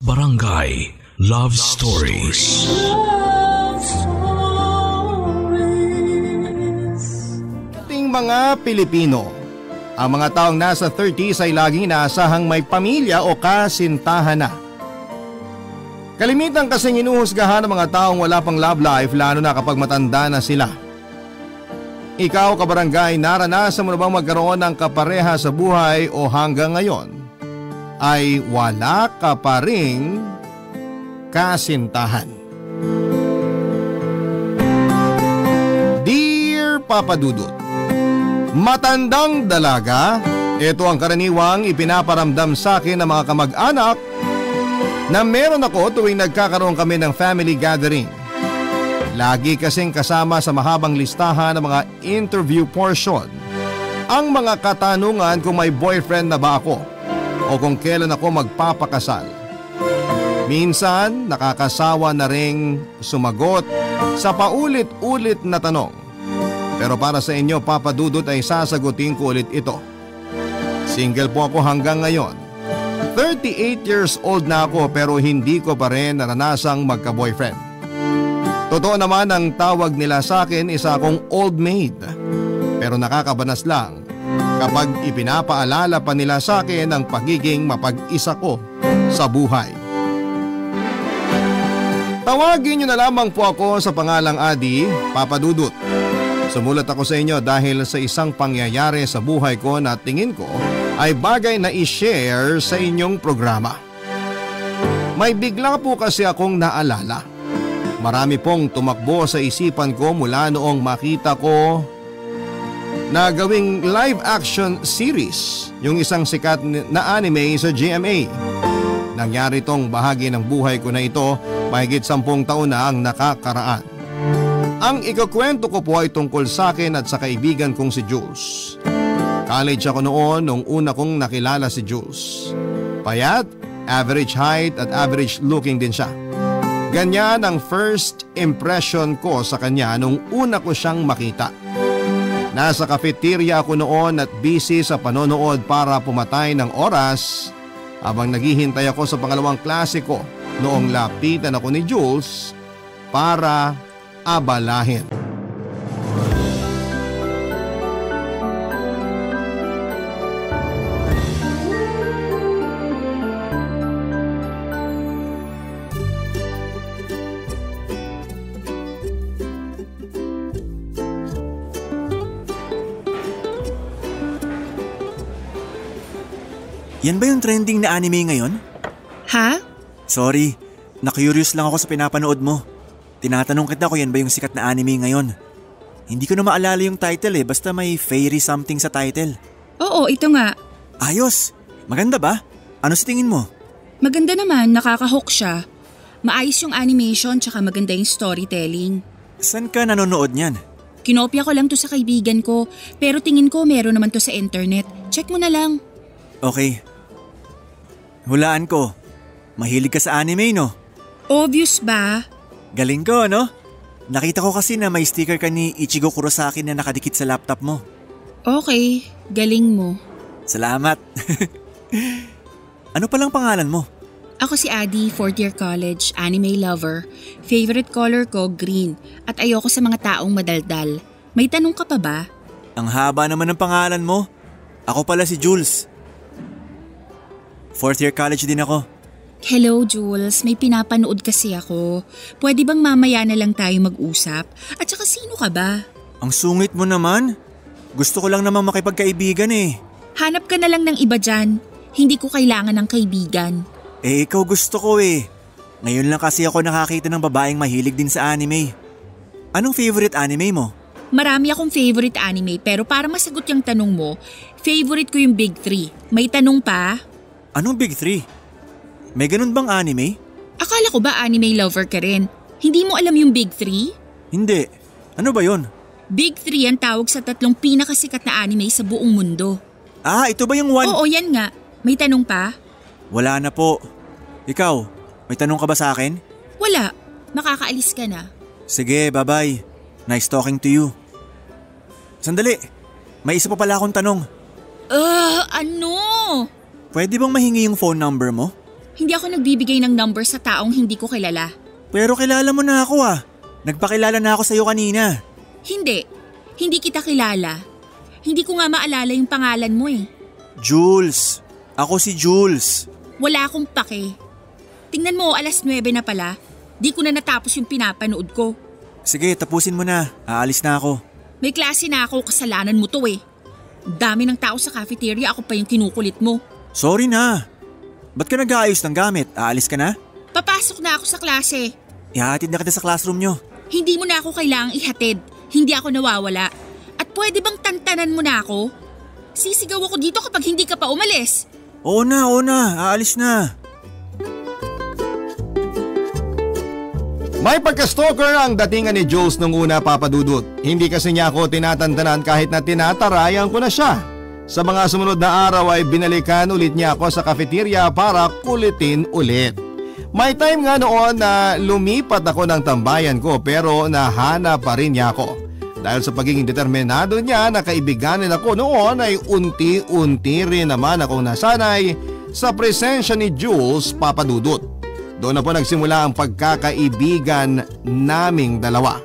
Barangay Love Stories. Love Stories. Ating mga Pilipino, ang mga taong nasa 30s ay laging inaasahang may pamilya o kasintahan na. Kalimitan kasing inuhusgahan ng mga taong wala pang love life lalo na kapag matanda na sila. Ikaw kabarangay, naranasan mo na bang magkaroon ng kapareha sa buhay o hanggang ngayon ay wala ka pa ring kasintahan? Dear Papa Dudut, matandang dalaga, ito ang karaniwang ipinaparamdam sa akin ng mga kamag-anak na meron ako tuwing nagkakaroon kami ng family gathering. Lagi kasing kasama sa mahabang listahan ng mga interview portion ang mga katanungan kung may boyfriend na ba ako o kung kailan ako magpapakasal. Minsan nakakasawa na ring sumagot sa paulit-ulit na tanong. Pero para sa inyo Papa Dudut ay sasagutin ko ulit ito. Single po ako hanggang ngayon. 38 years old na ako pero hindi ko pa rin naranasang magka-boyfriend. Totoo naman ang tawag nila sa akin, isa akong old maid. Pero nakakabanas lang kapag ipinapaalala pa nila sa akin ang pagiging mapag-isa ko sa buhay. Tawagin niyo na lamang po ako sa pangalang Adi, Papa Dudut. Sumulat ako sa inyo dahil sa isang pangyayari sa buhay ko na tingin ko ay bagay na i-share sa inyong programa. May bigla po kasi akong naalala. Marami pong tumakbo sa isipan ko mula noong makita ko na gawing live action series yung isang sikat na anime sa GMA. Nangyari tong bahagi ng buhay ko na ito mahigit 10 taon na ang nakakaraan. Ang ikukwento ko po ay tungkol sa akin at sa kaibigan kong si Jules. College ako noon nung una kong nakilala si Jules. Payat, average height at average looking din siya. Ganyan ang first impression ko sa kanya nung una ko siyang makita. Nasa cafeteria ako noon at busy sa panonood para pumatay ng oras habang naghihintay ako sa pangalawang klase ko noong lapitan ako ni Jules para abalahin. Yan ba yung trending na anime ngayon? Ha? Sorry, na-curious lang ako sa pinapanood mo. Tinatanong kita kung yan ba yung sikat na anime ngayon. Hindi ko na maalala yung title basta may fairy something sa title. Oo, ito nga. Ayos! Maganda ba? Ano sa tingin mo? Maganda naman, nakaka-hook siya. Maayos yung animation tsaka maganda yung storytelling. Saan ka nanonood niyan? Kinopya ko lang to sa kaibigan ko, pero tingin ko meron naman to sa internet. Check mo na lang. Okay. Hulaan ko. Mahilig ka sa anime, no? Obvious ba? Galing ko, no? Nakita ko kasi na may sticker ka ni Ichigo Kurosaki na nakadikit sa laptop mo. Okay, galing mo. Salamat. Ano palang pangalan mo? Ako si Adi, 4th year college, anime lover. Favorite color ko, green. At ayoko sa mga taong madaldal. May tanong ka pa ba? Ang haba naman ng pangalan mo. Ako pala si Jules. 4th year college din ako. Hello Jules, may pinapanood kasi ako. Pwede bang mamaya na lang tayo mag-usap? At saka sino ka ba? Ang sungit mo naman. Gusto ko lang namang makipagkaibigan Hanap ka na lang ng iba dyan. Hindi ko kailangan ng kaibigan. Ikaw gusto ko Ngayon lang kasi ako nakakita ng babaeng mahilig din sa anime. Anong favorite anime mo? Marami akong favorite anime pero para masagot yung tanong mo, favorite ko yung Big 3. May tanong pa? Anong Big 3? May ganun bang anime? Akala ko ba anime lover ka rin? Hindi mo alam yung Big 3? Hindi. Ano ba yon? Big 3 ang tawag sa 3 pinakasikat na anime sa buong mundo. Ito ba yung one? Oo, yan nga. May tanong pa? Wala na po. Ikaw, may tanong ka ba sa akin? Wala. Makakaalis ka na. Sige, bye-bye. Nice talking to you. Sandali. May isa pa pala akong tanong. Ano? Pwede bang mahingi yung phone number mo? Hindi ako nagbibigay ng number sa taong hindi ko kilala. Pero kilala mo na ako ah. Nagpakilala na ako sa'yo kanina. Hindi. Hindi kita kilala. Hindi ko nga maalala yung pangalan mo eh. Jules. Ako si Jules. Wala akong pake. Tingnan mo, 9:00 na pala. Di ko na natapos yung pinapanood ko. Sige, tapusin mo na. Aalis na ako. May klase na ako, kasalanan mo to eh. Dami ng tao sa cafeteria, ako pa yung kinukulit mo. Sorry na. Ba't ka nag-aayos ng gamit? Aalis ka na? Papasok na ako sa klase. Ihatid na kita sa classroom nyo. Hindi mo na ako kailangang ihatid. Hindi ako nawawala. At pwede bang tantanan mo na ako? Sisigaw ako dito kapag hindi ka pa umalis. Oo na. Aalis na. May pagka-stalker ang datingan ni Jules nung una, Papa Dudut. Hindi kasi niya ako tinatantanan kahit na tinatarayan ko na siya. Sa mga sumunod na araw ay binalikan ulit niya ako sa cafeteria para kulitin ulit. May time nga noon na lumipat ako ng tambayan ko pero nahanap pa rin niya ako. Dahil sa pagiging determinado niya na kaibiganin ako noon ay unti-unti rin naman akong nasanay sa presensya ni Jules, Papa Dudut. Doon na po nagsimula ang pagkakaibigan naming dalawa.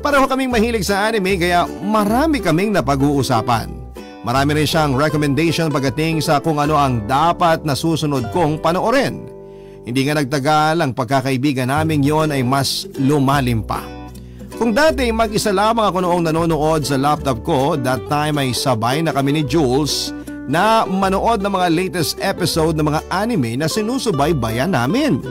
Pareho kaming mahilig sa anime kaya marami kaming napag-uusapan. Marami rin siyang recommendation pagdating sa kung ano ang dapat na susunod kong panoorin. Hindi nga nagtagal, ang pagkakaibigan namin yon ay mas lumalim pa. Kung dati mag-isa lamang ako noong nanonood sa laptop ko, that time ay sabay na kami ni Jules na manood ng mga latest episode ng mga anime na sinusubaybayan namin.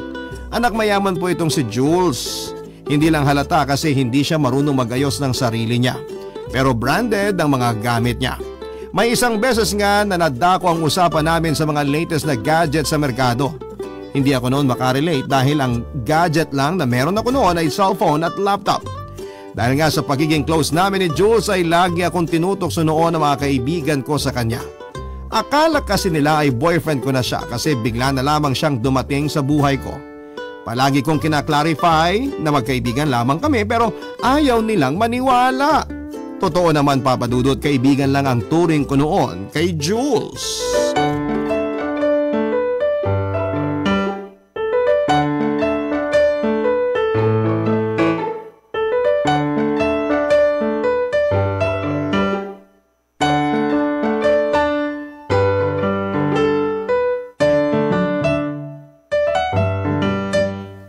Anak mayaman po itong si Jules. Hindi lang halata kasi hindi siya marunong magayos ng sarili niya. Pero branded ang mga gamit niya. May isang beses nga na nadako ang usapan namin sa mga latest na gadget sa merkado. Hindi ako noon makarelate dahil ang gadget lang na meron ako noon ay cellphone at laptop. Dahil nga sa pagiging close namin ni Jules ay lagi akong tinutokso noon ng mga kaibigan ko sa kanya. Akala kasi nila ay boyfriend ko na siya kasi bigla na lamang siyang dumating sa buhay ko. Palagi kong kinaklarify na magkaibigan lamang kami pero ayaw nilang maniwala. Totoo naman, Papa Dudut, kaibigan lang ang turing ko noon kay Jules.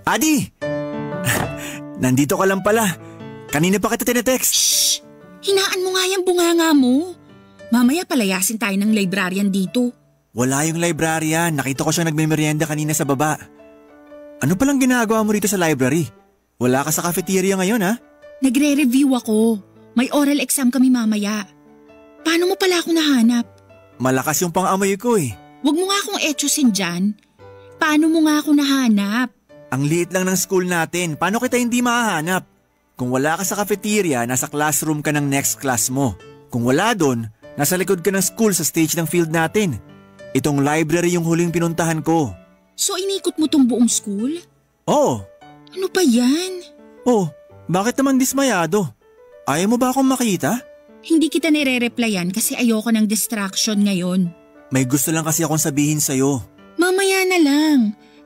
Adi! Nandito ka lang pala. Kanina pa kita tinetext. Shhh! Hinaan mo nga yung bunganga mo. Mamaya palayasin tayo ng librarian dito. Wala yung librarian. Nakita ko siya nagme-merienda kanina sa baba. Ano palang ginagawa mo rito sa library? Wala ka sa cafeteria ngayon ha? Nagre-review ako. May oral exam kami mamaya. Paano mo pala ako nahanap? Malakas yung pang-amoy ko eh. Huwag mo nga akong etyosin dyan. Paano mo nga ako nahanap? Ang liit lang ng school natin. Paano kita hindi mahahanap? Kung wala ka sa cafeteria, nasa classroom ka ng next class mo. Kung wala doon, nasa likod ka ng school sa stage ng field natin. Itong library yung huling pinuntahan ko. So inikot mo tong buong school? Oo. Ano pa yan? Oh, bakit naman dismayado? Ayaw mo ba akong makita? Hindi kita nire-replyan kasi ayoko ng distraction ngayon. May gusto lang kasi akong sabihin sa'yo. Mamaya na lang.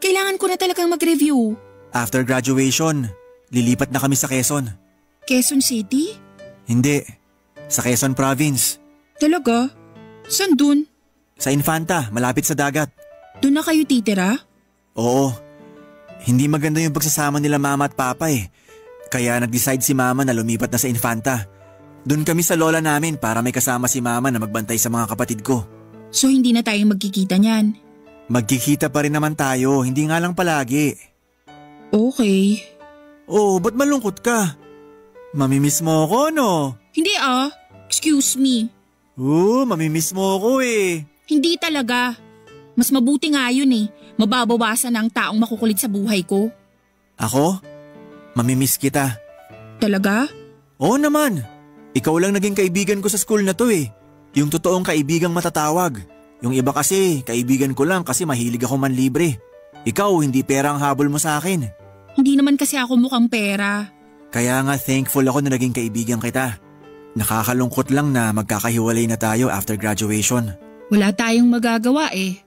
Kailangan ko na talagang mag-review. After graduation, lilipat na kami sa Quezon. Quezon City? Hindi. Sa Quezon Province. Talaga? Saan dun? Sa Infanta, malapit sa dagat. Doon na kayo titira? Oo. Hindi maganda yung pagsasama nila mama at papa eh. Kaya nag-decide si mama na lumipat na sa Infanta. Doon kami sa lola namin para may kasama si mama na magbantay sa mga kapatid ko. So hindi na tayo magkikita niyan? Magkikita pa rin naman tayo, hindi nga lang palagi. Okay. Oh, ba't malungkot ka? Mamimiss mo ako, no? Hindi ah. Excuse me. Mamimiss mo ako eh. Hindi talaga. Mas mabuti nga yun eh. Mababawasan ang taong makukulit sa buhay ko. Ako? Mamimiss kita. Talaga? Oo naman. Ikaw lang naging kaibigan ko sa school na to eh. Yung totoong kaibigang matatawag. Yung iba kasi, kaibigan ko lang kasi mahilig ako manlibre. Ikaw, hindi pera ang habol mo sa akin. Hindi naman kasi ako mukhang pera. Kaya nga thankful ako na naging kaibigan kita. Nakakalungkot lang na magkakahiwalay na tayo after graduation. Wala tayong magagawa eh.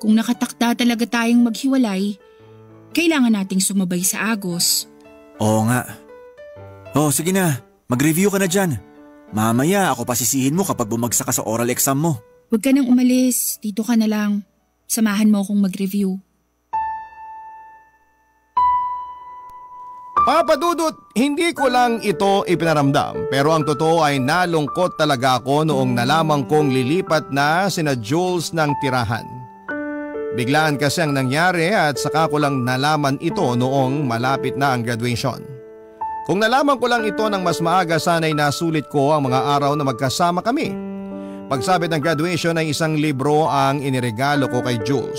Kung nakatakda talaga tayong maghiwalay, kailangan nating sumabay sa Agos. Oo nga. Sige na. Mag-review ka na dyan. Mamaya ako pasisihin mo kapag bumagsak ka sa oral exam mo. Huwag ka nang umalis. Dito ka na lang. Samahan mo akong mag-review. Papa Dudut, hindi ko lang ito ipinaramdam pero ang totoo ay nalungkot talaga ako noong nalaman kong lilipat na sina Jules ng tirahan. Biglaan kasi ang nangyari at saka ko lang nalaman ito noong malapit na ang graduation. Kung nalaman ko lang ito ng mas maaga, sana'y nasulit ko ang mga araw na magkasama kami. Pagsabit ng graduation ay isang libro ang iniregalo ko kay Jules.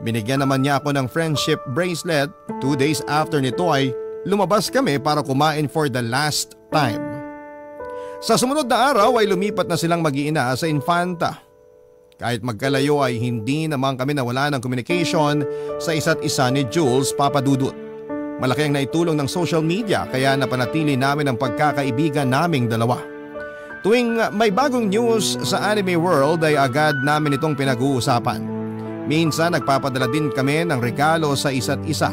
Binigyan naman niya ako ng friendship bracelet. 2 days after nito ay lumabas kami para kumain for the last time. Sa sumunod na araw ay lumipat na silang mag-iina sa Infanta. Kahit magkalayo ay hindi naman kami nawala ng communication sa isa't isa ni Jules, Papa Dudut. Malaki ang naitulong ng social media kaya napanatili namin ang pagkakaibigan naming dalawa. Tuwing may bagong news sa anime world ay agad namin itong pinag-uusapan. Minsan nagpapadala din kami ng regalo sa isa't isa.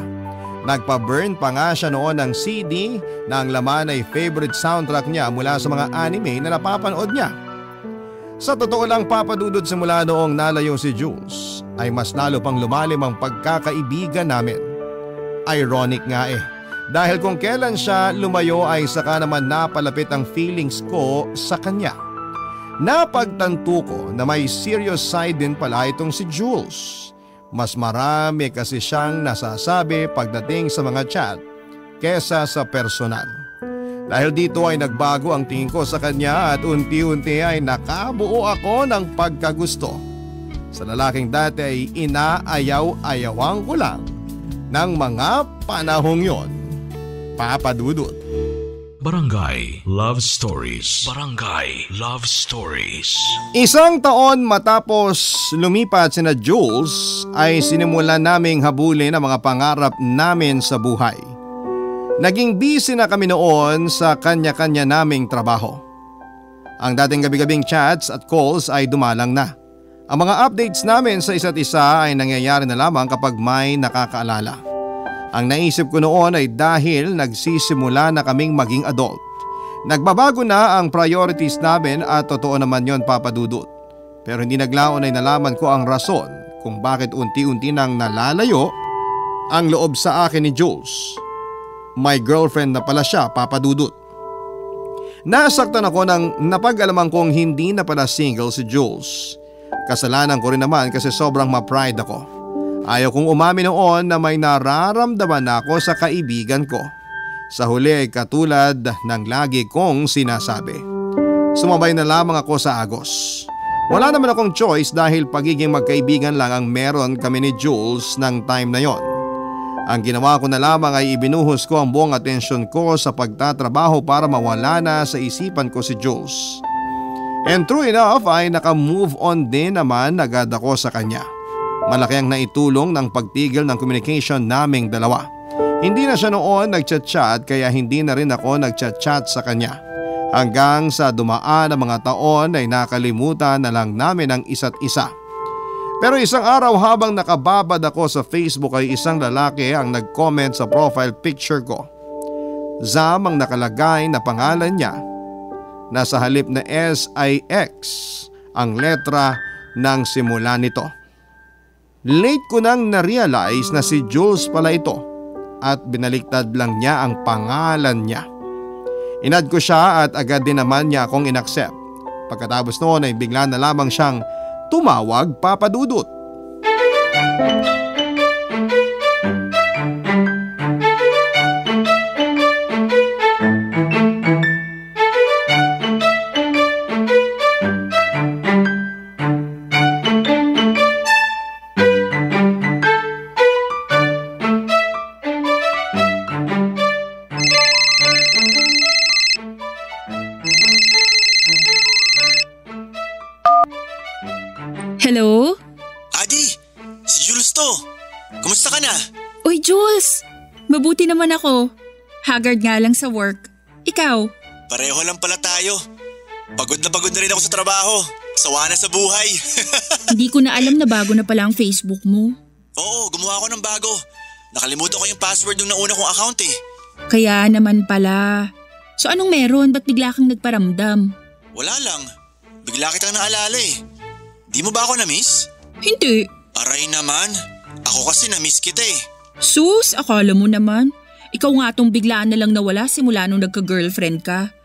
Nagpa-burn pa nga siya noon ng CD na ang laman ay favorite soundtrack niya mula sa mga anime na napapanood niya. Sa totoo lang, Papa Dudut, simula noong nalayo si Jules ay mas lalo pang lumalim ang pagkakaibigan namin. Ironic nga dahil kung kailan siya lumayo ay saka naman napalapit ang feelings ko sa kanya. Napagtanto ko na may serious side din pala itong si Jules. Mas marami kasi siyang nasasabi pagdating sa mga chat kesa sa personal. Dahil dito ay nagbago ang tingin ko sa kanya at unti-unti ay nakabuo ako ng pagkagusto. Sa lalaking dati ay inaayaw-ayawan ko lang ng mga panahong yon. Papa Dudut. Barangay Love Stories. Barangay Love Stories. Isang taon matapos lumipat sina Jules ay sinimulan naming habulin ang mga pangarap namin sa buhay. Naging busy na kami noon sa kanya-kanya naming trabaho. Ang dating gabi-gabing chats at calls ay dumalang na. Ang mga updates namin sa isa't isa ay nangyayari na lamang kapag may nakakaalala. Ang naisip ko noon ay dahil nagsisimula na kaming maging adult. Nagbabago na ang priorities namin at totoo naman yon, Papa Dudut. Pero hindi naglaon ay nalaman ko ang rason kung bakit unti-unti nang nalalayo ang loob sa akin ni Jules. My girlfriend na pala siya, Papa Dudut. Nasaktan ako nang napag-alaman kong hindi na pala single si Jules. Kasalanan ko rin naman kasi sobrang ma-pride ako. Ayaw kong umamin noon na may nararamdaman ako sa kaibigan ko. Sa huli ay katulad ng lagi kong sinasabi. Sumabay na lamang ako sa Agos. Wala naman akong choice dahil pagiging magkaibigan lang ang meron kami ni Jules ng time na yon. Ang ginawa ko na lamang ay ibinuhos ko ang buong atensyon ko sa pagtatrabaho para mawala na sa isipan ko si Jules. And true enough ay naka-move on din naman agad ako sa kanya. Malaki ang naitulong ng pagtigil ng communication naming dalawa. Hindi na siya noon nagchat-chat kaya hindi na rin ako nagchat-chat sa kanya. Hanggang sa dumaan ang mga taon ay nakalimutan na lang namin ang isa't isa. Pero isang araw habang nakababad ako sa Facebook ay isang lalaki ang nag-comment sa profile picture ko. Zam ang nakalagay na pangalan niya. Nasa halip na SIX ang letra ng simula nito. Late ko nang na-realize na si Jules pala ito at binaliktad lang niya ang pangalan niya. Inad ko siya at agad din naman niya akong inaccept. Pagkatapos noon ay bigla na lamang siyang tumawag, Papa Dudut. Hello? Adi, si Jules to. Kumusta ka na? Uy, Jules! Mabuti naman ako. Haggard nga lang sa work. Ikaw? Pareho lang pala tayo. Pagod na rin ako sa trabaho. Sawa na sa buhay. Hindi ko na alam na bago na pala ang Facebook mo. Oo, gumawa ako ng bago. Nakalimutan ko yung password ng nauna kong account eh. Kaya naman pala. So anong meron? Ba't bigla kang nagparamdam? Wala lang. Bigla kitang naalala eh. Di mo ba ako na-miss? Hindi. Aray naman. Ako kasi na-miss kita eh. Sus, akala mo naman. Ikaw nga tong biglaan na lang nawala simula nung nagka-girlfriend ka.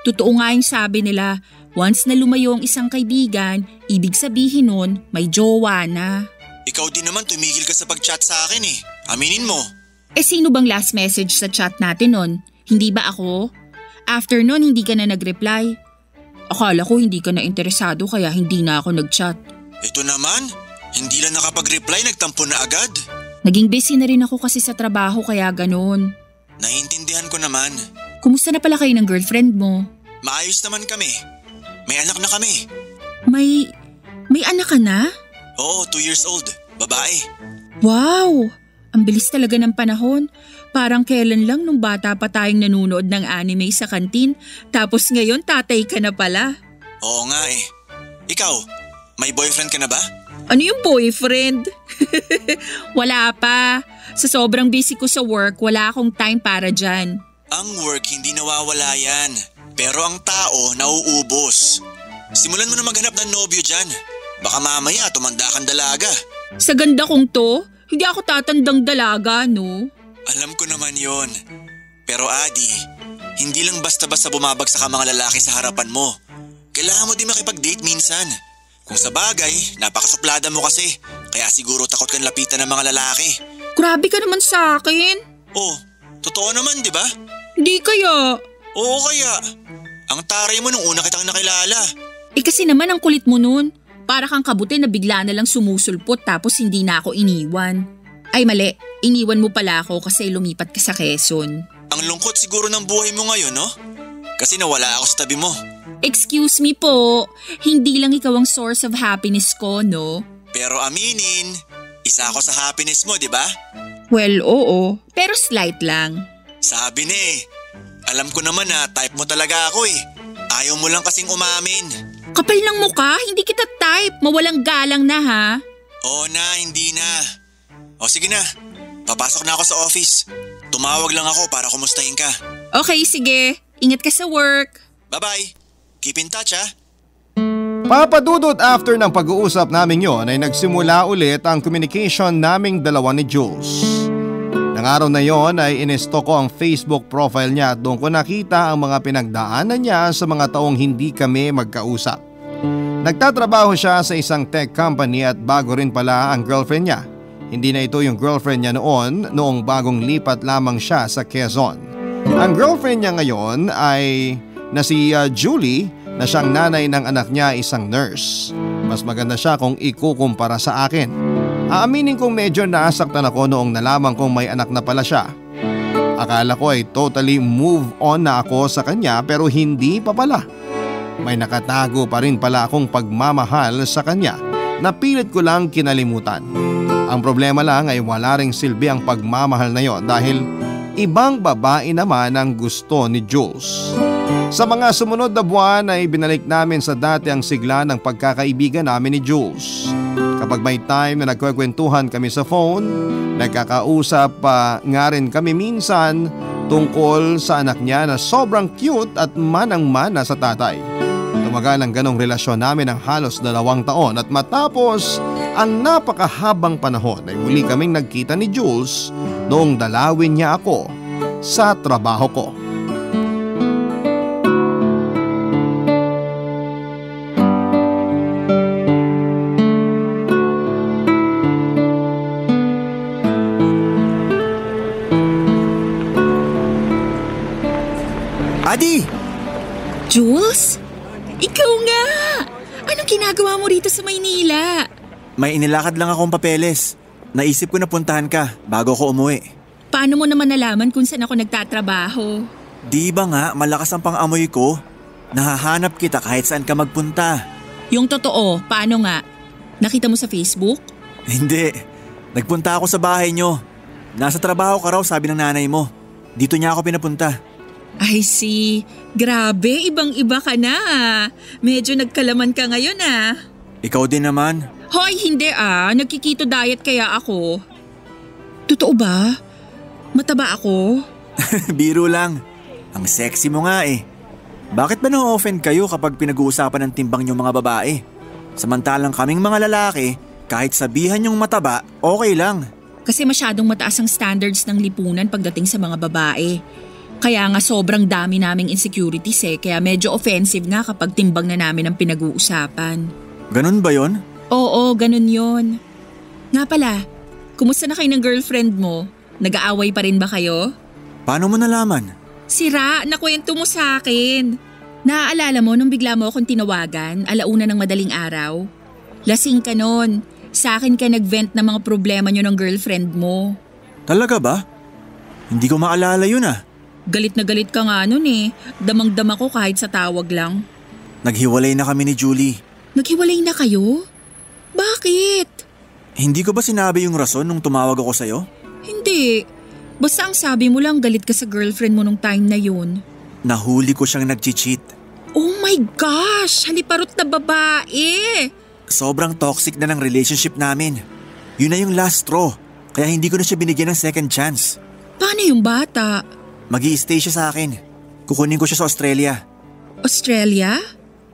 Totoo nga yung sabi nila, once na lumayo ang isang kaibigan, ibig sabihin nun may jowa na. Ikaw din naman tumigil ka sa pag-chat sa akin eh. Aminin mo. Eh sino bang last message sa chat natin nun? Hindi ba ako? After nun hindi ka na nag-reply. Akala ko hindi ka na interesado kaya hindi na ako nag-chat. Ito naman, hindi lang nakapag-reply, nagtampo na agad. Naging busy na rin ako kasi sa trabaho kaya ganun. Naiintindihan ko naman. Kumusta na pala kayo ng girlfriend mo? Maayos naman kami. May anak na kami. May anak ka na? Oo, 2 years old. Babae. Wow! Ang bilis talaga ng panahon. Parang kailan lang nung bata pa tayong nanonood ng anime sa kantin, tapos ngayon tatay ka na pala. Oo nga eh. Ikaw, may boyfriend ka na ba? Ano yung boyfriend? Wala pa. Sa sobrang busy ko sa work, wala akong time para dyan. Ang work hindi nawawala yan. Pero ang tao nauubos. Simulan mo na maghanap ng nobyo dyan. Baka mamaya tumanda kang dalaga. Sa ganda kong to, hindi ako tatandang dalaga, no? Alam ko naman yon. Pero Adi, hindi lang basta-basta bumabagsak ang mga lalaki sa harapan mo. Kailangan mo din makipag-date minsan. Kung sa bagay, napakasuplada mo kasi. Kaya siguro takot kang lapitan ng mga lalaki. Grabe ka naman sa akin. Oh, totoo naman, di ba? Hindi kaya. Oo kaya. Ang taray mo nung una kitang nakilala. Eh kasi naman ang kulit mo nun. Para kang kabuti na bigla na lang sumusulpot tapos hindi na ako iniwan. Ay mali, iniwan mo pala ako kasi lumipat ka sa Quezon. Ang lungkot siguro ng buhay mo ngayon, no? Kasi nawala ako sa tabi mo. Excuse me po, hindi lang ikaw ang source of happiness ko, no? Pero aminin, isa ako sa happiness mo, di ba? Well, oo. Pero slight lang. Sabi na eh. Alam ko naman na type mo talaga ako eh. Ayaw mo lang kasing umamin. Kapal ng mukha, hindi kita type. Mawalang galang na ha. Oo na, hindi na. O sige na, papasok na ako sa office. Tumawag lang ako para kumustahin ka. Okay, sige. Ingat ka sa work. Bye-bye. Keep in touch ha. Papa Dudut, after ng pag-uusap namin yon ay nagsimula ulit ang communication naming dalawa ni Jules. Nang araw na yon ay inesto ko ang Facebook profile niya at doon ko nakita ang mga pinagdaanan niya sa mga taong hindi kami magkausap. Nagtatrabaho siya sa isang tech company at bago rin pala ang girlfriend niya. Hindi na ito yung girlfriend niya noong bagong lipat lamang siya sa Quezon. Ang girlfriend niya ngayon ay na si Julie na siyang nanay ng anak niya isang nurse. Mas maganda siya kung ikukumpara sa akin. Aaminin kong medyo nasaktan ako noong nalaman kong may anak na pala siya. Akala ko ay totally move on na ako sa kanya pero hindi pa pala. May nakatago pa rin pala akong pagmamahal sa kanya na pilit ko lang kinalimutan. Ang problema lang ay wala ring silbi ang pagmamahal na yon dahil ibang babae naman ang gusto ni Jules. Sa mga sumunod na buwan ay binalik namin sa dati ang sigla ng pagkakaibigan namin ni Jules. Kapag may time na nagkwekwentuhan kami sa phone, nagkakausap pa nga rin kami minsan tungkol sa anak niya na sobrang cute at manang-mana sa tatay. Tumagal ang ganong relasyon namin ng halos 2 taon at matapos ang napakahabang panahon ay muli kaming nagkita ni Jules noong dalawin niya ako sa trabaho ko. Adi! Jules? Ikaw nga! Anong ginagawa mo rito sa Maynila? May inilakad lang akong papeles. Naisip ko na puntahan ka bago ko umuwi. Paano mo naman nalaman kung saan ako nagtatrabaho? Di ba nga malakas ang pang-amoy ko? Nahahanap kita kahit saan ka magpunta. Yung totoo, paano nga? Nakita mo sa Facebook? Hindi. Nagpunta ako sa bahay nyo. Nasa trabaho ka raw sabi ng nanay mo. Dito niya ako pinapunta. I see. Grabe, ibang-iba ka na. Medyo nagkalaman ka ngayon Ikaw din naman. Hoy, hindi Nagkiketo diet kaya ako. Totoo ba? Mataba ako? Biro lang. Ang sexy mo nga Bakit ba na-offend kayo kapag pinag-uusapan ng timbang yung mga babae? Samantalang kaming mga lalaki, kahit sabihan yung mataba, okay lang. Kasi masyadong mataas ang standards ng lipunan pagdating sa mga babae. Kaya nga sobrang dami naming insecurities kaya medyo offensive nga kapag timbang na namin ang pinag-uusapan. Ganun ba yon? Oo, ganun yon. Nga pala, kumusta na kayo ng girlfriend mo? Nag-aaway pa rin ba kayo? Paano mo nalaman? Sira, nakwento mo sa akin. Naaalala mo nung bigla mo akong tinawagan, 1:00 ng madaling araw? Lasing ka nun. Sa akin ka nag-vent ng mga problema nyo ng girlfriend mo. Talaga ba? Hindi ko maalala yun Galit na galit ka nga nun Damang-dama ko kahit sa tawag lang. Naghiwalay na kami ni Julie. Naghiwalay na kayo? Bakit? Hindi ko ba sinabi yung rason nung tumawag ako sa'yo? Hindi. Basta ang sabi mo lang galit ka sa girlfriend mo nung time na yun. Nahuli ko siyang nag-cheat. Oh my gosh! Haliparot na babae! Sobrang toxic na ng relationship namin. Yun na yung last straw. Kaya hindi ko na siya binigyan ng second chance. Paano yung bata? Mag-i-stay siya sa akin. Kukunin ko siya sa Australia. Australia?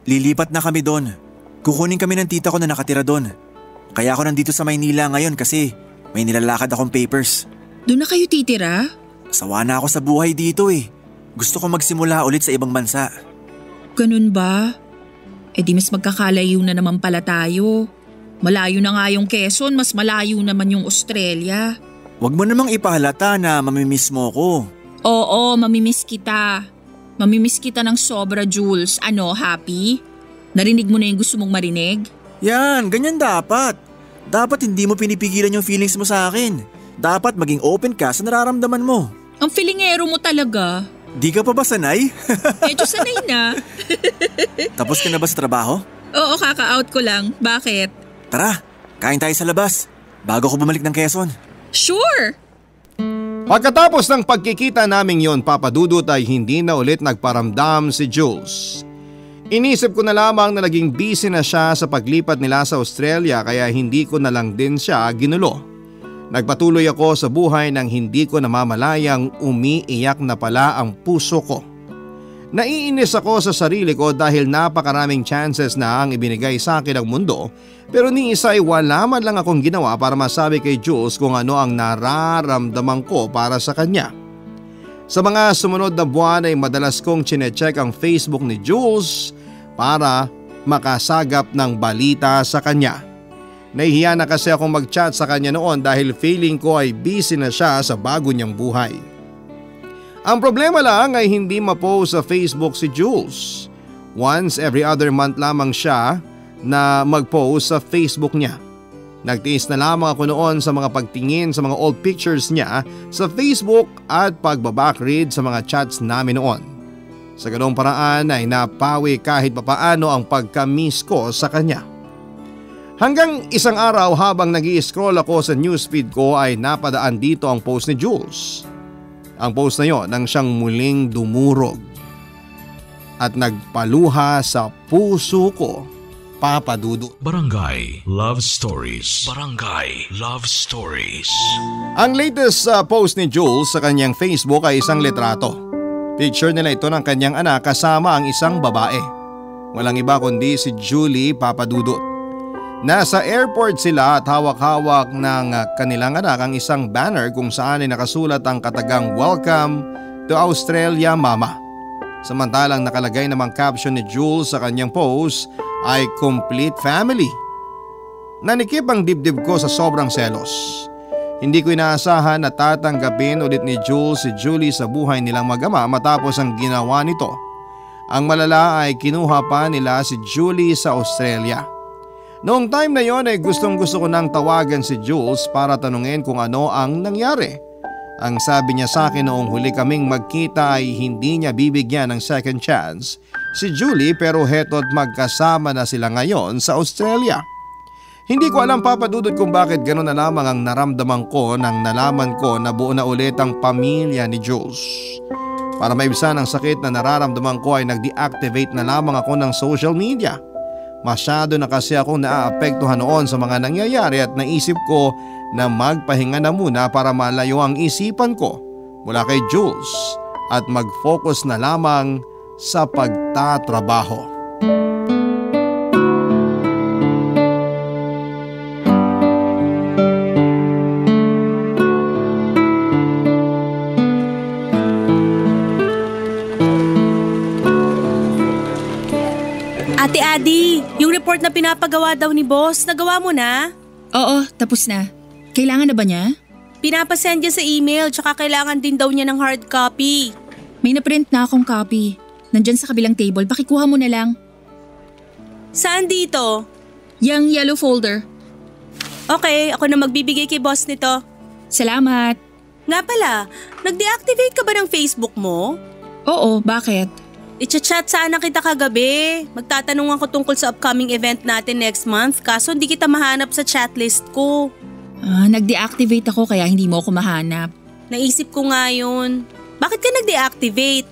Lilipat na kami doon. Kukunin kami ng tita ko na nakatira doon. Kaya ako nandito sa Maynila ngayon kasi may nilalakad akong papers. Doon na kayo titira? Sawa na ako sa buhay dito Gusto ko magsimula ulit sa ibang bansa. Ganun ba? Di mas magkakalayo na naman pala tayo. Malayo na nga yung Quezon, mas malayo naman yung Australia. Huwag mo namang ipahalata na mamimiss mo ko. Oo, mamimiss kita. Mamimiss kita ng sobra, Jules. Ano, happy? Narinig mo na yung gusto mong marinig? Yan, ganyan dapat. Dapat hindi mo pinipigilan yung feelings mo sa akin. Dapat maging open ka sa nararamdaman mo. Ang feelingero mo talaga. Di ka pa ba sanay? Medyo sanay na. Tapos ka na ba sa trabaho? Oo, kaka-out ko lang. Bakit? Tara, kain tayo sa labas. Bago ko bumalik ng Quezon. Sure! Pagkatapos ng pagkikita naming yon, Papa Dudut, ay hindi na ulit nagparamdam si Jules. Inisip ko na lamang na naging busy na siya sa paglipat nila sa Australia kaya hindi ko na lang din siya ginulo. Nagpatuloy ako sa buhay nang hindi ko namamalayang umiiyak na pala ang puso ko. Naiinis ako sa sarili ko dahil napakaraming chances na ang ibinigay sa akin ng mundo pero ni isa ay wala man lang akong ginawa para masabi kay Jules kung ano ang nararamdaman ko para sa kanya. Sa mga sumunod na buwan ay madalas kong chinecheck ang Facebook ni Jules para makasagap ng balita sa kanya. Nahihiya na kasi akong mag-chat sa kanya noon dahil feeling ko ay busy na siya sa bago niyang buhay. Ang problema lang ay hindi ma-post sa Facebook si Jules. Once every other month lamang siya na mag-post sa Facebook niya. Nagtiis na lamang ako noon sa mga pagtingin sa mga old pictures niya sa Facebook at pagbabackread sa mga chats namin noon. Sa ganong paraan ay napawi kahit papaano ang pagka-miss ko sa kanya. Hanggang isang araw habang nag-i-scroll ako sa newsfeed ko ay napadaan dito ang post ni Jules. Ang post na yon nang siyang muling dumurog at nagpaluha sa puso ko, Papa Dudut. Barangay Love Stories. Barangay Love Stories. Ang latest post ni Jules sa kanyang Facebook ay isang litrato. Picture nila ito ng kanyang anak kasama ang isang babae. Walang iba kundi si Julie, Papa Dudut. Nasa airport sila at hawak-hawak ng kanilang anak ang isang banner kung saan ay nakasulat ang katagang "Welcome to Australia, Mama." Samantalang nakalagay namang caption ni Jules sa kanyang post ay "Complete Family." Nanikip ang dibdib ko sa sobrang selos. Hindi ko inaasahan na tatanggapin ulit ni Jules si Julie sa buhay nilang mag-ama matapos ang ginawa nito. Ang malala ay kinuha pa nila si Julie sa Australia. Noong time na yon ay gustong-gusto ko nang tawagan si Jules para tanungin kung ano ang nangyari. Ang sabi niya sa akin noong huli kaming magkita ay hindi niya bibigyan ng second chance si Julie pero heto't magkasama na sila ngayon sa Australia. Hindi ko alam, Papa Dudut, kung bakit gano'n na lamang ang naramdaman ko nang nalaman ko na buo na ulit ang pamilya ni Jules. Para maibsan ang sakit na nararamdaman ko ay nag-deactivate na lamang ako ng social media. Masyado na kasi akong naaapektuhan noon sa mga nangyayari at naisip ko na magpahinga na muna para malayo ang isipan ko mula kay Jules at mag-focus na lamang sa pagtatrabaho. Ate Adi, yung report na pinapagawa daw ni boss, nagawa mo na? Oo, tapos na. Kailangan na ba niya? Pinapasend niya sa email, tsaka kailangan din daw niya ng hard copy. May naprint na akong copy. Nandyan sa kabilang table, pakikuha mo na lang. Saan dito? Yang yellow folder. Okay, ako na magbibigay kay boss nito. Salamat. Nga pala, nag-deactivate ka ba ng Facebook mo? Oo, bakit? I-chat sana kita kagabi. Magtatanong ako tungkol sa upcoming event natin next month kaso hindi kita mahanap sa chatlist ko. Nag-deactivate ako kaya hindi mo ako mahanap. Naisip ko nga yun. Bakit ka nag-deactivate?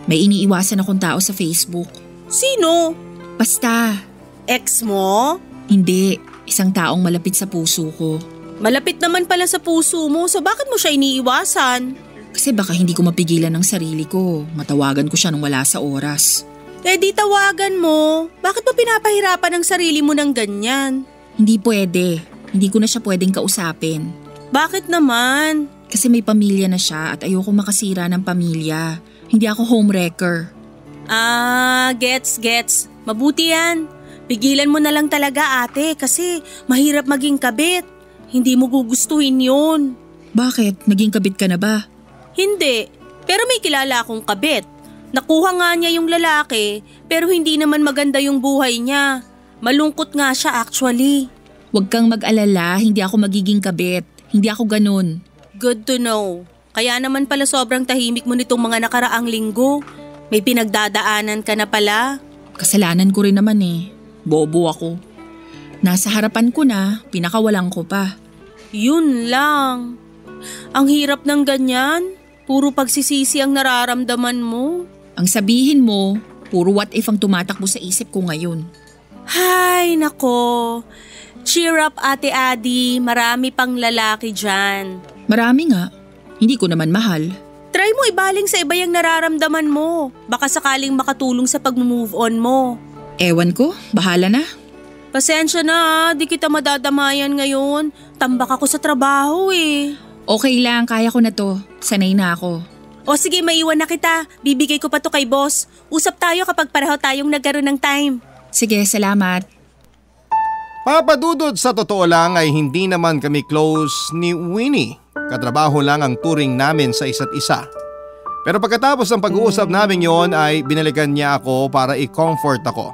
May iniiwasan akong tao sa Facebook. Sino? Basta. Ex mo? Hindi, isang taong malapit sa puso ko. Malapit naman pala sa puso mo, so bakit mo siya iniiwasan? Kasi baka hindi ko mapigilan ng sarili ko. Matawagan ko siya nung wala sa oras. Di tawagan mo. Bakit mo pinapahirapan ang sarili mo ng ganyan? Hindi pwede. Hindi ko na siya pwedeng kausapin. Bakit naman? Kasi may pamilya na siya at ayoko makasira ng pamilya. Hindi ako homewrecker. Gets. Mabuti yan. Pigilan mo na lang talaga ate kasi mahirap maging kabit. Hindi mo gugustuhin yun. Bakit? Naging kabit ka na ba? Hindi, pero may kilala akong kabit. Nakuha nga niya yung lalaki pero hindi naman maganda yung buhay niya. Malungkot nga siya actually. Huwag kang mag-alala, hindi ako magiging kabit. Hindi ako ganun. Good to know. Kaya naman pala sobrang tahimik mo nitong mga nakaraang linggo. May pinagdadaanan ka na pala. Kasalanan ko rin naman eh. Bobo ako. Nasa harapan ko na, pinakawalan ko pa. Yun lang. Ang hirap ng ganyan. Puro pagsisisi ang nararamdaman mo. Ang sabihin mo, puro what if ang tumatakbo sa isip ko ngayon. Hay, nako. Cheer up Ate Adi, marami pang lalaki dyan. Marami nga. Hindi ko naman mahal. Try mo ibaling sa iba yung nararamdaman mo. Baka sakaling makatulong sa pag-move on mo. Ewan ko, bahala na. Pasensya na, di kita madadamayan ngayon. Tambak ako sa trabaho eh. Okay lang, kaya ko na to. Sanay na ako. O sige, maiwan na kita. Bibigay ko pa to kay boss. Usap tayo kapag pareho tayong nagkaroon ng time. Sige, salamat. Papadudod, sa totoo lang ay hindi naman kami close ni Winnie. Katrabaho lang ang turing namin sa isa't isa. Pero pagkatapos ng pag-uusap namin yon ay binalikan niya ako para i-comfort ako.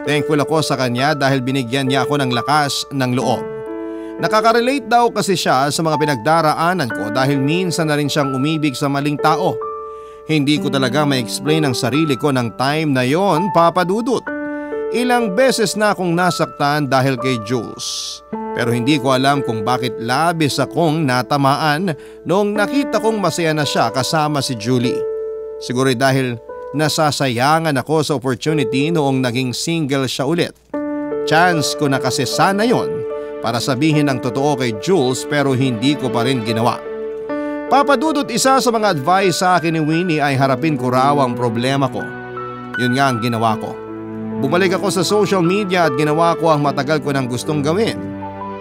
Thankful ako sa kanya dahil binigyan niya ako ng lakas ng loob. Nakaka-relate daw kasi siya sa mga pinagdaraanan ko dahil minsan na rin siyang umibig sa maling tao. Hindi ko talaga ma-explain ang sarili ko ng time na yon, Papadudot. Ilang beses na akong nasaktan dahil kay Jules. Pero hindi ko alam kung bakit labis akong natamaan noong nakita kong masaya na siya kasama si Julie. Siguro dahil nasasayangan ako sa opportunity noong naging single siya ulit. Chance ko na kasi sana yon para sabihin ang totoo kay Jules pero hindi ko pa rin ginawa. Papadudot, isa sa mga advice sa akin ni Winnie ay harapin ko raw ang problema ko. Yun nga ang ginawa ko. Bumalik ako sa social media at ginawa ko ang matagal ko nang gustong gawin.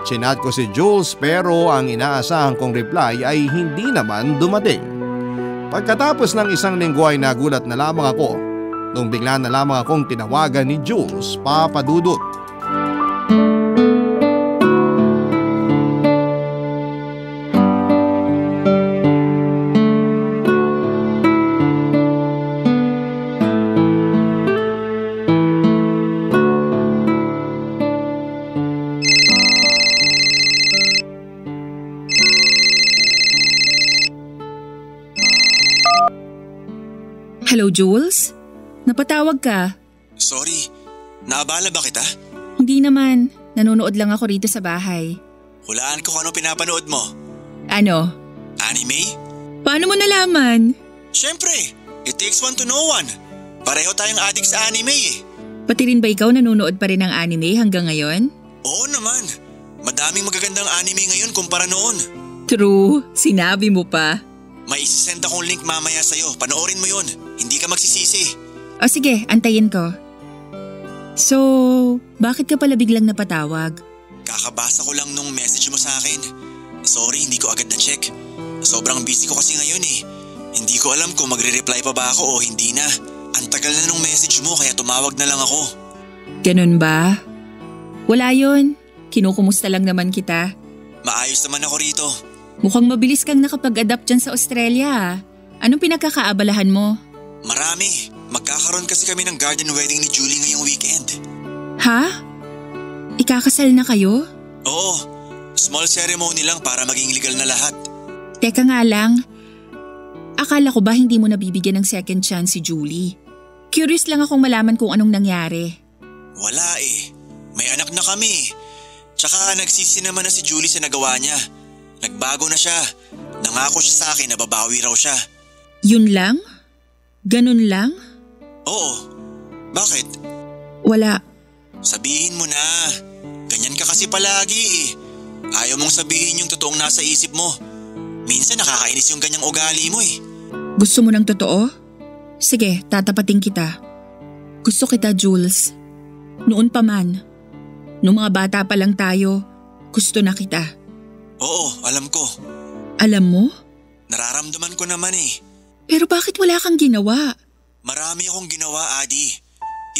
Chinat ko si Jules pero ang inaasahan kong reply ay hindi naman dumating. Pagkatapos ng isang linggo ay nagulat na lamang ako nung bigla na lamang akong tinawagan ni Jules, Papadudot. Hello, Jules? Napatawag ka? Sorry, naabala ba kita? Hindi naman. Nanonood lang ako rito sa bahay. Hulaan ko kung ano pinapanood mo. Ano? Anime? Paano mo nalaman? Siyempre, It takes one to know one. Pareho tayong addict sa anime eh. Pati rin ba ikaw nanonood pa rin ng anime hanggang ngayon? Oo naman. Madaming magagandang anime ngayon kumpara noon. True, sinabi mo pa. May isisend akong link mamaya sa'yo. Panoorin mo yun. Hindi ka magsisisi. O sige, antayin ko. So, bakit ka pala biglang napatawag? Kakabasa ko lang nung message mo sa akin. Sorry, hindi ko agad na-check. Sobrang busy ko kasi ngayon eh. Hindi ko alam kung magre-reply pa ba ako o hindi na. Ang tagal na nung message mo kaya tumawag na lang ako. Ganun ba? Wala yun. Kinukumusta lang naman kita. Maayos naman ako rito. Mukhang mabilis kang nakapag-adapt dyan sa Australia. Anong pinagkakaabalahan mo? Marami. Magkakaroon kasi kami ng garden wedding ni Julie ngayong weekend. Ha? Ikakasal na kayo? Oo. Small ceremony lang para maging legal na lahat. Teka nga lang. Akala ko ba hindi mo nabibigyan ng second chance si Julie? Curious lang akong malaman kung anong nangyari. Wala eh. May anak na kami. Tsaka nagsisi naman na si Julie sa nagawa niya. Nagbago na siya. Nangako siya sa akin na babawi raw siya. Yun lang? Ganun lang? Oo. Bakit? Wala. Sabihin mo na. Ganyan ka kasi palagi eh. Ayaw mong sabihin yung totoong nasa isip mo. Minsan nakakainis yung ganyang ugali mo eh. Gusto mo ng totoo? Sige, tatapatin kita. Gusto kita, Jules. Noon pa man. Nung mga bata pa lang tayo, gusto na kita. Oo, alam ko. Alam mo? Nararamdaman ko naman eh. Pero bakit wala kang ginawa? Marami akong ginawa, Adi.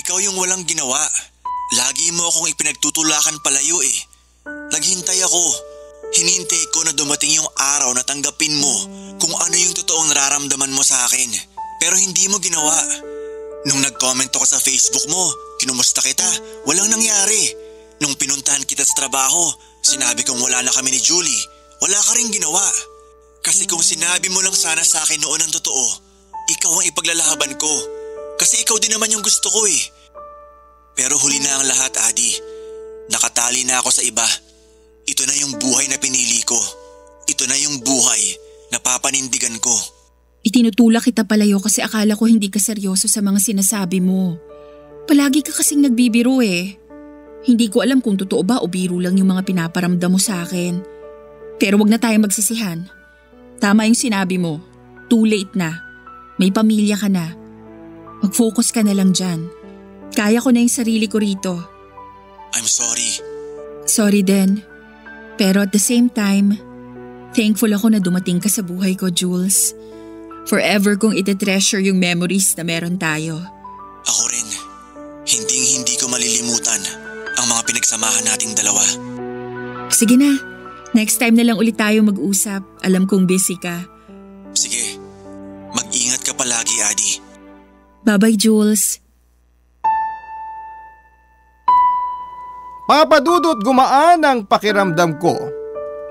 Ikaw yung walang ginawa. Lagi mo akong ipinagtutulakan palayo eh. Naghintay ako. Hinintay ko na dumating yung araw na tanggapin mo kung ano yung totoong nararamdaman mo sa akin. Pero hindi mo ginawa. Nung nag-comment ako sa Facebook mo, kinumusta kita, walang nangyari. Nung pinuntahan kita sa trabaho, sinabi kong wala na kami ni Julie, wala ka rin ginawa. Kasi kung sinabi mo lang sana sa akin noon ang totoo, ikaw ang ipaglalaban ko. Kasi ikaw din naman yung gusto ko eh. Pero huli na ang lahat, Adi. Nakatali na ako sa iba. Ito na yung buhay na pinili ko. Ito na yung buhay na papanindigan ko. Itinutulak kita palayo kasi akala ko hindi ka seryoso sa mga sinasabi mo. Palagi ka kasing nagbibiro eh. Hindi ko alam kung totoo ba o biro lang yung mga pinaparamdam mo sa akin. Pero wag na tayong magsisihan. Tama yung sinabi mo. Too late na. May pamilya ka na. Mag-focus ka na lang dyan. Kaya ko na yung sarili ko rito. I'm sorry. Sorry din. Pero at the same time, thankful ako na dumating ka sa buhay ko, Jules. Forever kong ite-treasure yung memories na meron tayo. Ako rin. Hindi ko malilimutan ang mga pinagsamahan nating dalawa. Sige na. Next time na lang ulit tayo mag-usap. Alam kong busy ka. Sige. Mag-ingat ka palagi, Adi. Bye-bye, Jules. Papadudot gumaan ang pakiramdam ko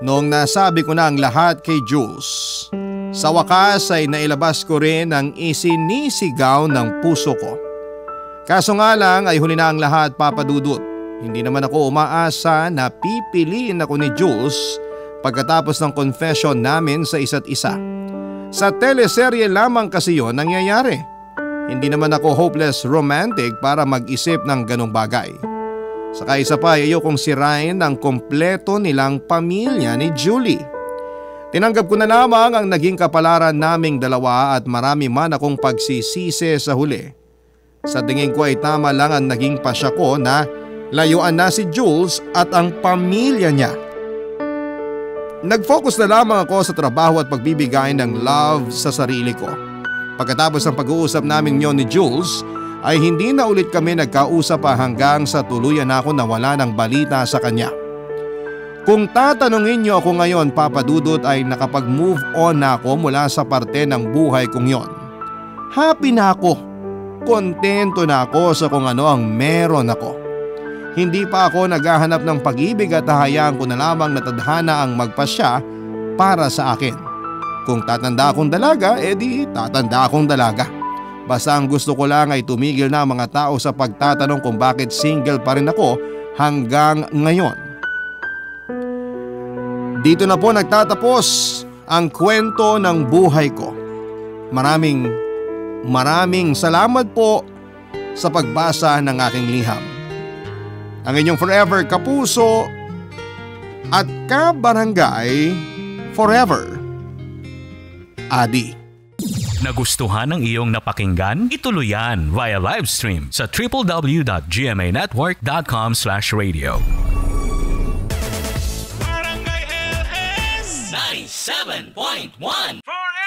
noong nasabi ko na ang lahat kay Jules. Sa wakas ay nailabas ko rin ang isinisigaw ng puso ko. Kaso nga lang ay huli na ang lahat, Papadudot. Hindi naman ako umaasa na pipiliin ako ni Jules pagkatapos ng confession namin sa isa't isa. Sa teleserye lamang kasi yon nangyayari. Hindi naman ako hopeless romantic para mag-isip ng ganong bagay. Saka isa pa ay ayokong sirain ang kompleto nilang pamilya ni Julie. Tinanggap ko na lamang ang naging kapalaran naming dalawa at marami man akong pagsisisi sa huli. Sa tingin ko ay tama lang ang naging pasya ko na layuan na si Jules at ang pamilya niya. Nag-focus na lamang ako sa trabaho at pagbibigay ng love sa sarili ko. Pagkatapos ng pag-uusap namin yon ni Jules, ay hindi na ulit kami nagkausap pa hanggang sa tuluyan na ako nawala ng balita sa kanya. Kung tatanungin niyo ako ngayon, Papadudot, ay nakapag-move on na ako mula sa parte ng buhay kong yon. Happy na ako. Kontento na ako sa kung ano ang meron ako. Hindi pa ako naghahanap ng pag-ibig at hahayaan ko na lamang na tadhana ang magpasya para sa akin. Kung tatanda akong dalaga, edi tatanda akong dalaga. Basta ang gusto ko lang ay tumigil na ang mga tao sa pagtatanong kung bakit single pa rin ako hanggang ngayon. Dito na po nagtatapos ang kwento ng buhay ko. Maraming maraming salamat po sa pagbasa ng aking liham. Ang inyong forever kapuso at kabarangay forever, Adi. Nagustuhan ng iyong napakinggan? Ituloy yan via live stream sa www.gmanetwork.com/radio. Barangay LS 97.1 Forever!